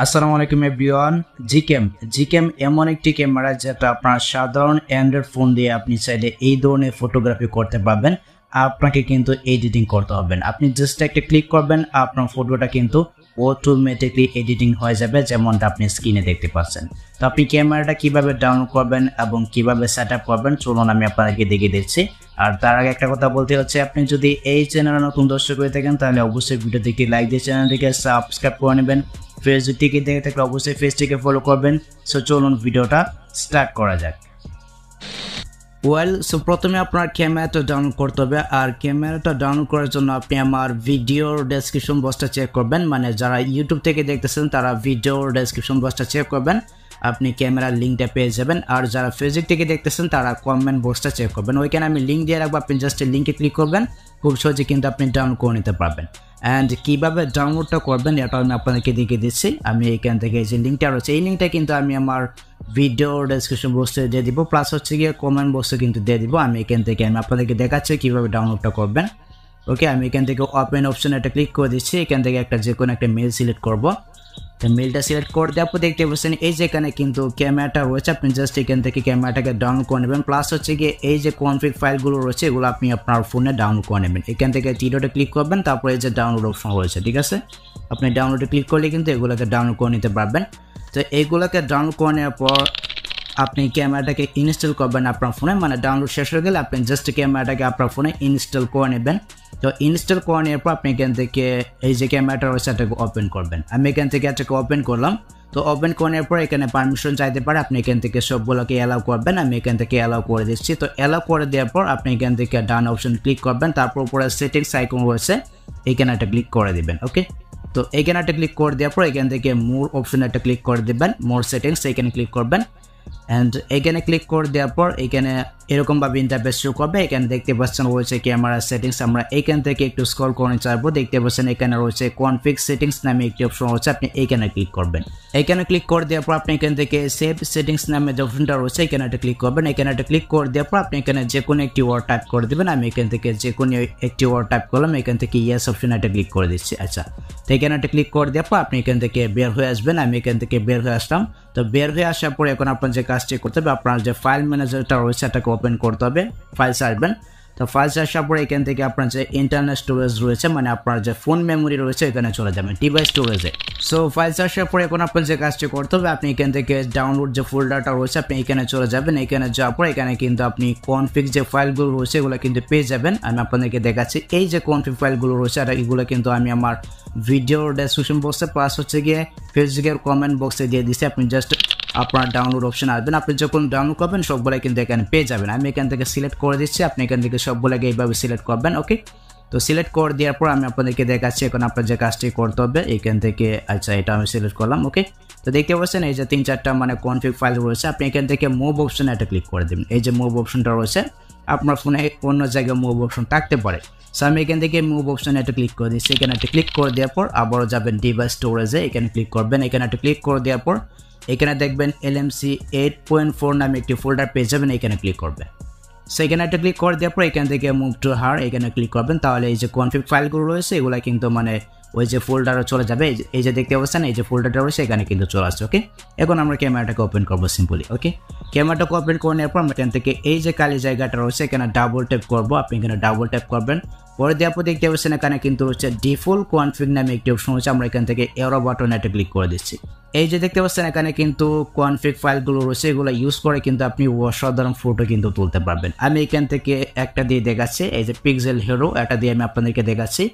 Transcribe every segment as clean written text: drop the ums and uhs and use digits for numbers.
আসসালামু আলাইকুম everyone. GCam এমন একটি ক্যামেরা যেটা আপনার সাধারণ অ্যান্ড্রয়েড ফোন দিয়ে আপনি চাইলে এই ধরনের ফটোগ্রাফি করতে পারবেন। আপনাকে কিন্তু এডিটিং করতে হবে না, আপনি জাস্ট একটা ক্লিক করবেন, আপনার ফটোটা কিন্তু অটোমেটিকলি এডিটিং হয়ে যাবে, যেমনটা আপনি স্ক্রিনে দেখতে পাচ্ছেন। তো আপনি ক্যামেরাটা কিভাবে ডাউনলোড করবেন এবং কিভাবে সেট আপ করবেন চলুন আমি আপনাদেরকে দেখিয়ে দিচ্ছি। আর তার আগে একটা কথা বলতে হচ্ছে, আপনি যদি এই চ্যানেলে নতুন দর্শক হয়ে থাকেন তাহলে অবশ্যই ভিডিওতে একটি লাইক দিয়ে চ্যানেলটিকে সাবস্ক্রাইব করে নেবেন। ফেসবুক থেকে দেখে থাকলে অবশ্যই পেজটিকে ফলো করবেন। সো চলুন ভিডিওটা স্টার্ট করা যাক। সো প্রথমে আপনার ক্যামেরাটা ডাউনলোড করতে হবে, আর ক্যামেরাটা ডাউনলোড করার জন্য আপনি আমার ভিডিওর ডেসক্রিপশন বক্সটা চেক করবেন। মানে যারা ইউটিউব থেকে দেখতেছেন তারা ভিডিওর ডেসক্রিপশন বক্সটা চেক করবেন, আপনি ক্যামেরার লিঙ্কটা পেয়ে যাবেন। আর যারা ফেসবুক থেকে দেখতেছেন তারা কমেন্ট বক্সটা চেক করবেন, ওইখানে আমি লিঙ্ক দিয়ে রাখবো, আপনি জাস্ট লিঙ্কে ক্লিক করবেন, খুব সহজে কিন্তু আপনি ডাউনলোড করে নিতে পারবেন। অ্যান্ড কীভাবে ডাউনলোডটা করবেন এটা আমি আপনাদেরকে দেখিয়ে দিচ্ছি। আমি এখান থেকে যে লিঙ্কটা রয়েছে এই লিঙ্কটা কিন্তু আমি আমার ভিডিও ডেসক্রিপশন বক্সে দিয়ে দিব, প্লাস হচ্ছে গিয়ে কমেন্ট বক্সে কিন্তু দিয়ে দিব। আমি এখান থেকে আমি আপনাদেরকে দেখাচ্ছি কীভাবে ডাউনলোডটা করবেন। ওকে, আমি এখান থেকে ওপেন অপশন একটা ক্লিক করে দিচ্ছি, এখান থেকে যে কোনো একটা মেল সিলেক্ট করবো। তো মেলটা সিলেক্ট করে দেওয়ার পর দেখতে পাচ্ছেন এই যেখানে কিন্তু ক্যামেরাটা রয়েছে, আপনি জাস্ট এখান থেকে ক্যামেরাটাকে ডাউনলোড করে নেবেন। প্লাস হচ্ছে গিয়ে এই যে কনফিগ ফাইলগুলো রয়েছে এগুলো আপনি আপনার ফোনে ডাউনলোড করে নেবেন। এখান থেকে টিডোতে ক্লিক করবেন, তারপরে এই যে ডাউনলোড অপশন রয়েছে, ঠিক আছে, আপনি ডাউনলোডে ক্লিক করলে কিন্তু এগুলোকে ডাউনলোড করে নিতে পারবেন। তো এইগুলোকে ডাউনলোড করে নেওয়ার পর আপনি ক্যামেরাটাকে ইনস্টল করবেন আপনার ফোনে। মানে ডাউনলোড শেষ হয়ে গেলে আপনি জাস্ট ক্যামেরাটাকে আপনার ফোনে ইনস্টল করে নেবেন। তো ইনস্টল করে নেওয়ার পর আপনি এখান থেকে এই যে ক্যামেরাটা রয়েছে এটাকে ওপেন করবেন। আমি এখান থেকে এটাকে ওপেন করলাম। তো ওপেন করার পর এখানে পারমিশন চাইতে পারে, আপনি এখান থেকে সবগুলোকে অ্যালাউ করবেন। আমি এখান থেকে অ্যালাউ করে দিচ্ছি। তো অ্যালাউ করে দেওয়ার পর আপনি এখান থেকে ডান অপশন ক্লিক করবেন, তারপর উপরে সেটিংস আইকন রয়েছে এখানে একটা ক্লিক করে দিবেন। ওকে, তো এখানে একটা ক্লিক করে দেওয়ার পর এখান থেকে মোর অপশন একটা ক্লিক করে দেবেন, মোর সেটিংস এখানে ক্লিক করবেন। অ্যান্ড এখানে ক্লিক করে দেওয়ার পর এখানে এরকমভাবে ইন্টারফেস শো করবে। এখানে দেখতে পাচ্ছেন রয়েছে ক্যামেরা সেটিংস। আমরা এখান থেকে একটু স্ক্রল করে চাইবো, দেখতে পাচ্ছেন এখানে রয়েছে কনফিগ সেটিংস নামে একটি অপশন রয়েছে, আপনি এখানে ক্লিক করবেন। এখানে ক্লিক করে দেওয়ার পর আপনি এখান থেকে সেভ সেটিংস নামে যে অপশনটা রয়েছে এখানে একটা ক্লিক করবেন। এখানে একটা ক্লিক করে দেওয়ার পর আপনি এখানে যে কোনো একটি ওয়ার্ড টাইপ করে দেবেন। আমি এখান থেকে যে কোনো একটি ওয়ার্ড টাইপ করলাম, এখান থেকে ইয়েস অপশন একটা ক্লিক করে দিচ্ছি। আচ্ছা, তো এখানে একটা ক্লিক করে দেওয়ার পর আপনি এখান থেকে বের হয়ে আসবেন। আমি এখান থেকে বের হয়ে আসলাম। তো বের হয়ে আসার পর এখন আপনার যে কাজটি করতে হবে, আপনার যে ফাইল ম্যানেজারটা রয়েছে এটাকে ওপেন করতে হবে, ফাইল আসবেন। তো ফাইল আসার পরে এখান থেকে আপনার যে ইন্টারনাল স্টোরেজ রয়েছে, মানে আপনার যে ফোন মেমোরি রয়েছে এখানে চলে যাবেন, ডিভাইস স্টোরেজে। সো ফাইল আসার পরে এখন আপনার যে কাজটি করতে হবে, আপনি এখান থেকে ডাউনলোড যে ফোল্ডারটা রয়েছে আপনি এখানে চলে যাবেন। এখানে যাওয়ার পর এখানে কিন্তু আপনি কনফিগ যে ফাইলগুলো রয়েছে এগুলো কিন্তু পেয়ে যাবেন। আমি আপনাদেরকে দেখাচ্ছি এই যে কনফিগ ফাইলগুলো রয়েছে আর এগুলো কিন্তু আমি আমার ভিডিওর ডেসক্রিপশন বক্সে প্লাস হচ্ছে গিয়ে ফেসবুকের কমেন্ট বক্সে দিয়ে দিচ্ছি। আপনি জাস্ট আপনার ডাউনলোড অপশন আসবেন, আপনি যখন ডাউনলোড করবেন সবগুলো কিন্তু এখানে পেয়ে যাবেন। আমি এখান থেকে সিলেক্ট করে দিচ্ছি, আপনি এখান থেকে সবগুলোকে এইভাবে সিলেক্ট করবেন। ওকে, তো সিলেক্ট করে দেওয়ার পর আমি আপনাদেরকে দেখাচ্ছি এখন আপনার যে কাজটি করতে হবে এখান থেকে। আচ্ছা, এটা আমি সিলেক্ট করলাম। ওকে, তো দেখতে পাচ্ছেন এই যে 3-4টা মানে কনফিগ ফাইল রয়েছে, আপনি এখান থেকে মুভ অপশনে একটা ক্লিক করে দেবেন। এই যে মুভ অপশনটা রয়েছে আপনার ফোনে অন্য জায়গায় মুভ অপশন থাকতে পারে। সো আমি এখান থেকে মুভ অপশনে একটা ক্লিক করে দিচ্ছি। এখানে একটা ক্লিক করে দেওয়ার পর আবারও যাবেন ডিভাইস স্টোরেজে, এখানে ক্লিক করবেন। এখানে একটা ক্লিক করে দেওয়ার পর এখানে দেখবেন LMC8.4 নামে একটি ফোল্ডার পেয়ে যাবেন, এখানে ক্লিক করবেন। সো এখানে একটা ক্লিক করে দেওয়ার পর এখান থেকে মুভ টু হার এখানে ক্লিক করবেন। তাহলে এই যে কনফিগ ফাইলগুলো রয়েছে এগুলো কিন্তু মানে ওই যে ফোল্ডারে চলে যাবে। এই যে দেখতে পাচ্ছেন এই যে ফোল্ডারটা রয়েছে এখানে কিন্তু চলে আসছে। ওকে, এখন আমরা ক্যামেরাটাকে ওপেন করবো সিম্পলি। ওকে, ক্যামেরাটাকে ওপেন করে নেওয়ার পর এখান থেকে এই যে কালি জায়গাটা রয়েছে এখানে ডাবল ট্যাপ করবো, আপনি এখানে ডাবল ট্যাপ করবেন। পরে দেওয়ার পর দেখতে পাচ্ছেন এখানে কিন্তু হচ্ছে ডিফল্ট কনফিগ নামে একটি অপশন হচ্ছে, আমরা এখান থেকে এরো বাটন একটা ক্লিক করে দিচ্ছি। এই যে দেখতে পাচ্ছেন এখানে কিন্তু কনফিগ ফাইলগুলো রয়েছে এগুলো ইউজ করে কিন্তু আপনি অসাধারণ ফটো কিন্তু তুলতে পারবেন। আমি এখান থেকে একটা দিয়ে দেখাচ্ছি, এই যে পিক্সেল হিরো এটা দিয়ে আমি আপনাদেরকে দেখাচ্ছি।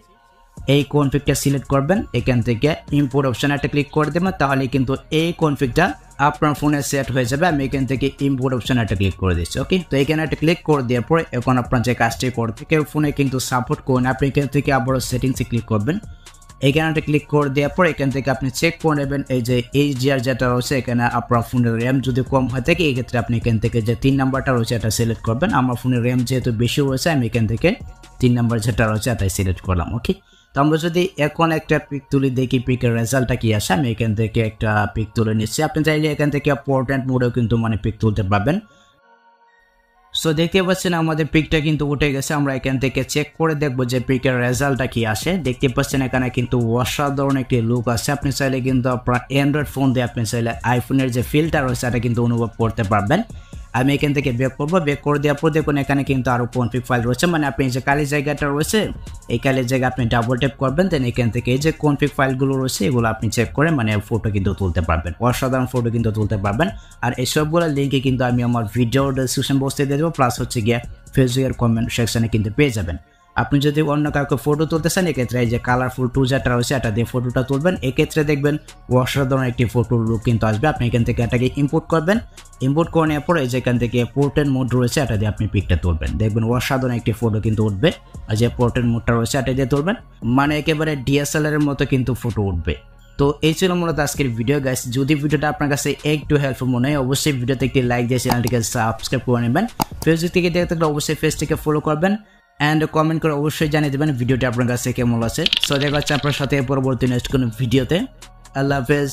এই কনফিগটা সিলেক্ট করবেন, এখান থেকে ইম্পোর্ট অপশন একটা ক্লিক করে দেবেন, তাহলে কিন্তু এই কনফিগটা আপনার ফোনে সেট হয়ে যাবে। আমি এখান থেকে ইম্পোর্ট অপশন একটা ক্লিক করে দিচ্ছি। ওকে, তো এখানে একটা ক্লিক করে দেওয়ার পরে এখন আপনার যে কাজটি করতে কেউ ফোনে কিন্তু সাপোর্ট করেন, আপনি এখান থেকে আবারও সেটিংসে ক্লিক করবেন। এখানে একটা ক্লিক করে দেওয়ার পর এখান থেকে আপনি চেক করে নেবেন এই যে HDR যেটা রয়েছে এখানে আপনার ফোনের র্যাম যদি কম হয় থাকে এক্ষেত্রে আপনি এখান থেকে যে 3 নাম্বারটা রয়েছে এটা সিলেক্ট করবেন। আমার ফোনের র্যাম যেহেতু বেশি রয়েছে আমি এখান থেকে 3 নাম্বার যেটা রয়েছে এটাই সিলেক্ট করলাম। ওকে, তো আমরা যদি এখন একটা পিক তুলি দেখি পিকের রেজাল্টটা কি আসে। আমি এখান থেকে একটা পিক তুলে নিচ্ছি, আপনি চাইলে এখান থেকে পোর্ট্রেট মোডেও কিন্তু মানে পিক তুলতে পারবেন। সো দেখতে পাচ্ছেন আমাদের পিকটা কিন্তু উঠে গেছে। আমরা এখান থেকে চেক করে দেখবো যে পিকের রেজাল্টটা কি আসে। দেখতে পাচ্ছেন এখানে কিন্তু অসাধারণ একটি লুক আছে। আপনি চাইলে কিন্তু আপনার অ্যান্ড্রয়েড ফোন দিয়ে আপনি চাইলে আইফোনের যে ফিল্টার রয়েছে এটা কিন্তু অনুভব করতে পারবেন। আমি এখান থেকে ব্যাক করবো, ব্যাক করে দেওয়ার পর দেখুন এখানে কিন্তু আরও কনফিগ ফাইল রয়েছে, মানে আপনি যে কালি জায়গাটা রয়েছে এই কালি জায়গা আপনি ডাবল ট্যাপ করবেন, দেন এখান থেকে এই যে কনফিগ ফাইলগুলো রয়েছে এগুলো আপনি চেক করে মানে ফটো কিন্তু তুলতে পারবেন, অসাধারণ ফটো কিন্তু তুলতে পারবেন। আর এই সবগুলো লিঙ্কে কিন্তু আমি আমার ভিডিও ডেসক্রিপশন বক্সে দিয়ে দেবো, প্লাস হচ্ছে গিয়ে ফেসবুকের কমেন্ট সেকশনে কিন্তু পেয়ে যাবেন। আপনি যদি অন্য কাউকে ফটো তুলতে চান এক্ষেত্রে এই যে কালারফুল টুজারটা রয়েছে এটা দিয়ে ফটোটা তুলবেন, এক্ষেত্রে দেখবেন অসাধারণ একটি ফটোর লুক কিন্তু আসবে। আপনি এখান থেকে এটাকে ইম্পোর্ট করবেন, ইম্পোর্ট করে নেওয়ার পরে যেখান থেকে পোর্ট্রেট মোড রয়েছে এটা দিয়ে আপনি পিকটা তুলবেন, দেখবেন অসাধারণ একটি ফটো কিন্তু উঠবে। আর যে পোর্ট্রেট মোডটা রয়েছে এটা দিয়ে তুলবেন, মানে একেবারে DSLR এর মতো কিন্তু ফটো উঠবে। তো এই ছিল মূলত আজকের ভিডিও গাইস। যদি ভিডিওটা আপনার কাছে একটু হেল্পফুল মনে হয় অবশ্যই ভিডিওতে একটি লাইক দিয়ে চ্যানেলটিকে সাবস্ক্রাইব করে নেবেন। ফেসবুক থেকে দেখতে থাকলে অবশ্যই পেজটিকে ফলো করবেন অ্যান্ড কমেন্ট করে অবশ্যই জানিয়ে দেবেন ভিডিওটি আপনার কাছে কেমন আছে। সো দেখা হচ্ছে আপনার সাথে পরবর্তী নেক্সট কোনো ভিডিওতে। আল্লাহ হাফেজ।